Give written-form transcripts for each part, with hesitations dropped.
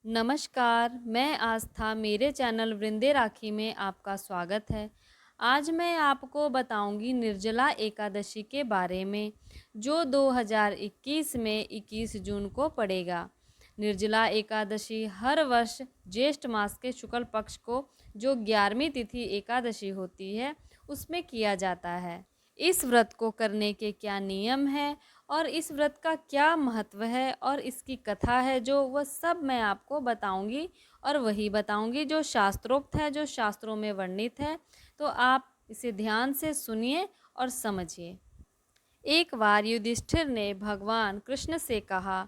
नमस्कार, मैं आस्था। मेरे चैनल वृंदे राखी में आपका स्वागत है। आज मैं आपको बताऊंगी निर्जला एकादशी के बारे में, जो 2021 में 21 जून को पड़ेगा। निर्जला एकादशी हर वर्ष ज्येष्ठ मास के शुक्ल पक्ष को जो 11वीं तिथि एकादशी होती है, उसमें किया जाता है। इस व्रत को करने के क्या नियम है और इस व्रत का क्या महत्व है और इसकी कथा है, जो वह सब मैं आपको बताऊंगी और वही बताऊंगी जो शास्त्रोक्त है, जो शास्त्रों में वर्णित है। तो आप इसे ध्यान से सुनिए और समझिए। एक बार युधिष्ठिर ने भगवान कृष्ण से कहा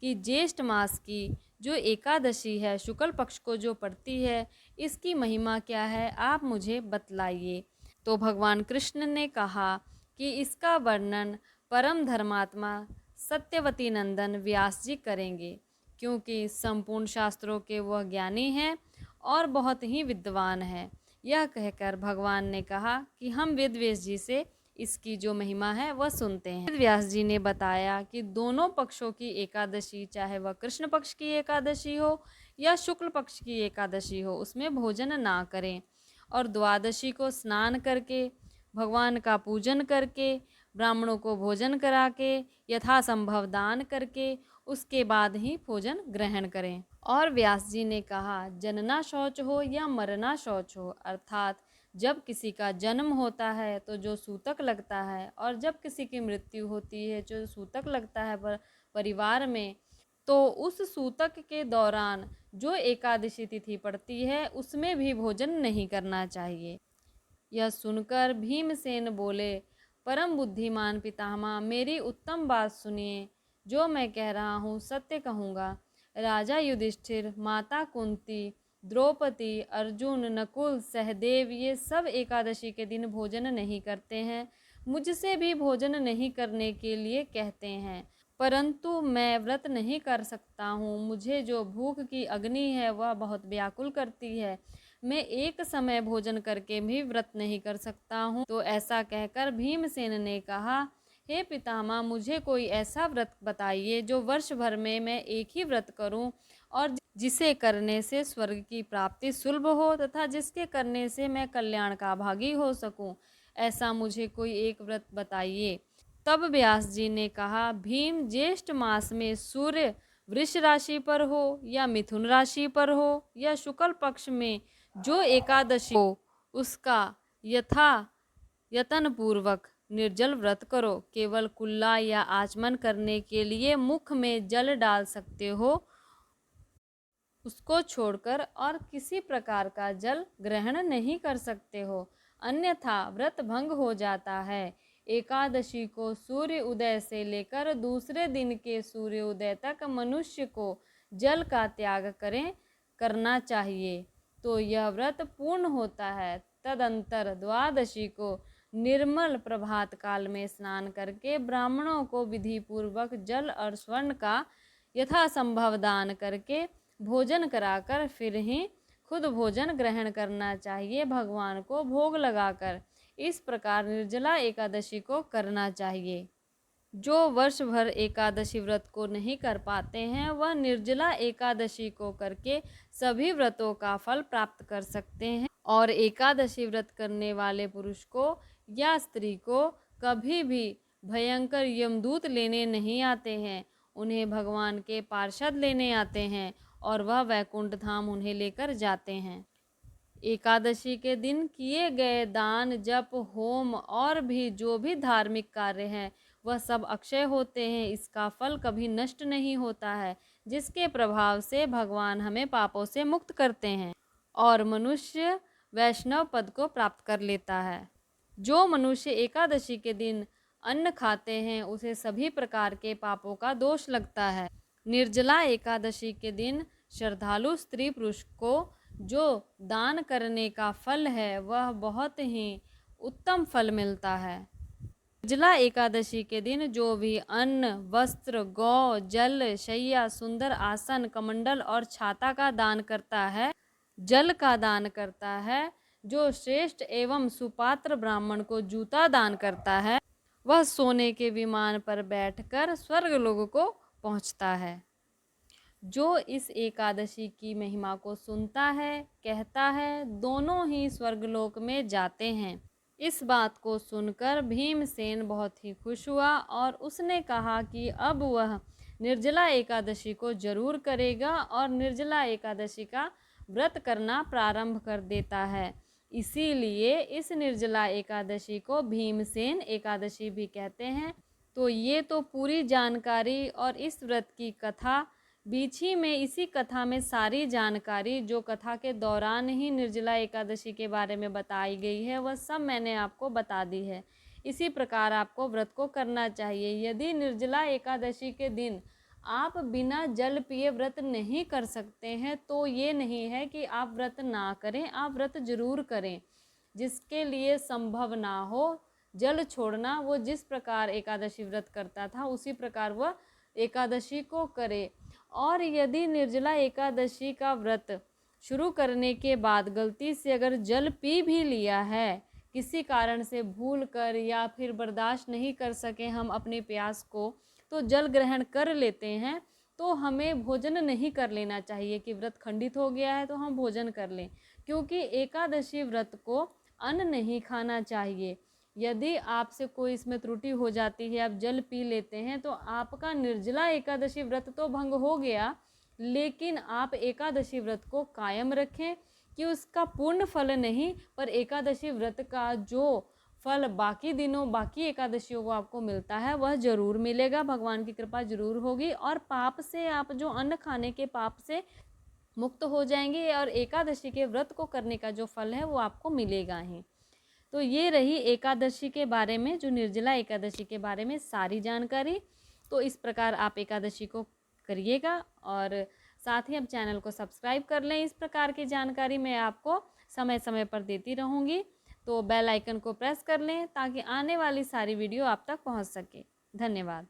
कि ज्येष्ठ मास की जो एकादशी है, शुक्ल पक्ष को जो पड़ती है, इसकी महिमा क्या है, आप मुझे बतलाइए। तो भगवान कृष्ण ने कहा कि इसका वर्णन परम धर्मात्मा सत्यवती नंदन व्यास जी करेंगे, क्योंकि संपूर्ण शास्त्रों के वह ज्ञानी हैं और बहुत ही विद्वान हैं। यह कहकर भगवान ने कहा कि हम वेदव्यास जी से इसकी जो महिमा है वह सुनते हैं। व्यास जी ने बताया कि दोनों पक्षों की एकादशी, चाहे वह कृष्ण पक्ष की एकादशी हो या शुक्ल पक्ष की एकादशी हो, उसमें भोजन ना करें और द्वादशी को स्नान करके, भगवान का पूजन करके, ब्राह्मणों को भोजन करा के, यथासंभव दान करके उसके बाद ही भोजन ग्रहण करें। और व्यास जी ने कहा, जनना शौच हो या मरना शौच हो, अर्थात जब किसी का जन्म होता है तो जो सूतक लगता है और जब किसी की मृत्यु होती है जो सूतक लगता है परिवार में, तो उस सूतक के दौरान जो एकादशी तिथि पड़ती है उसमें भी भोजन नहीं करना चाहिए। यह सुनकर भीमसेन बोले, परम बुद्धिमान पितामह, मेरी उत्तम बात सुनिए। जो मैं कह रहा हूँ सत्य कहूँगा। राजा युधिष्ठिर, माता कुंती, द्रौपदी, अर्जुन, नकुल, सहदेव ये सब एकादशी के दिन भोजन नहीं करते हैं। मुझसे भी भोजन नहीं करने के लिए कहते हैं, परंतु मैं व्रत नहीं कर सकता हूँ। मुझे जो भूख की अग्नि है वह बहुत व्याकुल करती है। मैं एक समय भोजन करके भी व्रत नहीं कर सकता हूँ। तो ऐसा कहकर भीमसेन ने कहा, हे पितामह, मुझे कोई ऐसा व्रत बताइए जो वर्ष भर में मैं एक ही व्रत करूं और जिसे करने से स्वर्ग की प्राप्ति सुलभ हो तथा जिसके करने से मैं कल्याण का भागी हो सकूं। ऐसा मुझे कोई एक व्रत बताइए। तब व्यास जी ने कहा, भीम, ज्येष्ठ मास में सूर्य वृष राशि पर हो या मिथुन राशि पर हो या शुक्ल पक्ष में जो एकादशी हो, उसका यथा यतन पूर्वक निर्जल व्रत करो। केवल कुल्ला या आचमन करने के लिए मुख में जल डाल सकते हो, उसको छोड़कर और किसी प्रकार का जल ग्रहण नहीं कर सकते हो, अन्यथा व्रत भंग हो जाता है। एकादशी को सूर्य उदय से लेकर दूसरे दिन के सूर्य उदय तक मनुष्य को जल का त्याग करना चाहिए, तो यह व्रत पूर्ण होता है। तदंतर द्वादशी को निर्मल प्रभात काल में स्नान करके ब्राह्मणों को विधि पूर्वक जल और स्वर्ण का यथासंभव दान करके भोजन कराकर फिर ही खुद भोजन ग्रहण करना चाहिए, भगवान को भोग लगाकर। इस प्रकार निर्जला एकादशी को करना चाहिए। जो वर्ष भर एकादशी व्रत को नहीं कर पाते हैं, वह निर्जला एकादशी को करके सभी व्रतों का फल प्राप्त कर सकते हैं। और एकादशी व्रत करने वाले पुरुष को या स्त्री को कभी भी भयंकर यमदूत लेने नहीं आते हैं, उन्हें भगवान के पार्षद लेने आते हैं और वह वैकुंठ धाम उन्हें लेकर जाते हैं। एकादशी के दिन किए गए दान, जप, होम और भी जो भी धार्मिक कार्य हैं, वह सब अक्षय होते हैं। इसका फल कभी नष्ट नहीं होता है, जिसके प्रभाव से भगवान हमें पापों से मुक्त करते हैं और मनुष्य वैष्णव पद को प्राप्त कर लेता है। जो मनुष्य एकादशी के दिन अन्न खाते हैं, उसे सभी प्रकार के पापों का दोष लगता है। निर्जला एकादशी के दिन श्रद्धालु स्त्री पुरुष को जो दान करने का फल है वह बहुत ही उत्तम फल मिलता है। निर्जला एकादशी के दिन जो भी अन्न, वस्त्र, गौ, जल, शैया, सुंदर आसन, कमंडल और छाता का दान करता है, जल का दान करता है, जो श्रेष्ठ एवं सुपात्र ब्राह्मण को जूता दान करता है, वह सोने के विमान पर बैठकर स्वर्ग लोक को पहुंचता है। जो इस एकादशी की महिमा को सुनता है, कहता है, दोनों ही स्वर्गलोक में जाते हैं। इस बात को सुनकर भीमसेन बहुत ही खुश हुआ और उसने कहा कि अब वह निर्जला एकादशी को जरूर करेगा और निर्जला एकादशी का व्रत करना प्रारंभ कर देता है। इसीलिए इस निर्जला एकादशी को भीमसेन एकादशी भी कहते हैं। तो ये तो पूरी जानकारी और इस व्रत की कथा, बीच ही में इसी कथा में सारी जानकारी जो कथा के दौरान ही निर्जला एकादशी के बारे में बताई गई है वह सब मैंने आपको बता दी है। इसी प्रकार आपको व्रत को करना चाहिए। यदि निर्जला एकादशी के दिन आप बिना जल पिए व्रत नहीं कर सकते हैं तो ये नहीं है कि आप व्रत ना करें, आप व्रत जरूर करें। जिसके लिए संभव ना हो जल छोड़ना, वो जिस प्रकार एकादशी व्रत करता था उसी प्रकार वह एकादशी को करे। और यदि निर्जला एकादशी का व्रत शुरू करने के बाद गलती से अगर जल पी भी लिया है, किसी कारण से भूल कर या फिर बर्दाश्त नहीं कर सके हम अपनी प्यास को, तो जल ग्रहण कर लेते हैं, तो हमें भोजन नहीं कर लेना चाहिए कि व्रत खंडित हो गया है तो हम भोजन कर लें, क्योंकि एकादशी व्रत को अन्न नहीं खाना चाहिए। यदि आपसे कोई इसमें त्रुटि हो जाती है, आप जल पी लेते हैं, तो आपका निर्जला एकादशी व्रत तो भंग हो गया, लेकिन आप एकादशी व्रत को कायम रखें कि उसका पूर्ण फल नहीं, पर एकादशी व्रत का जो फल बाकी दिनों, बाकी एकादशियों को आपको मिलता है वह जरूर मिलेगा। भगवान की कृपा जरूर होगी और पाप से, आप जो अन्न खाने के पाप से मुक्त हो जाएंगे और एकादशी के व्रत को करने का जो फल है वो आपको मिलेगा ही। तो ये रही एकादशी के बारे में, जो निर्जला एकादशी के बारे में सारी जानकारी। तो इस प्रकार आप एकादशी को करिएगा और साथ ही अब चैनल को सब्सक्राइब कर लें। इस प्रकार की जानकारी मैं आपको समय समय पर देती रहूँगी। तो बेल आइकन को प्रेस कर लें ताकि आने वाली सारी वीडियो आप तक पहुँच सके। धन्यवाद।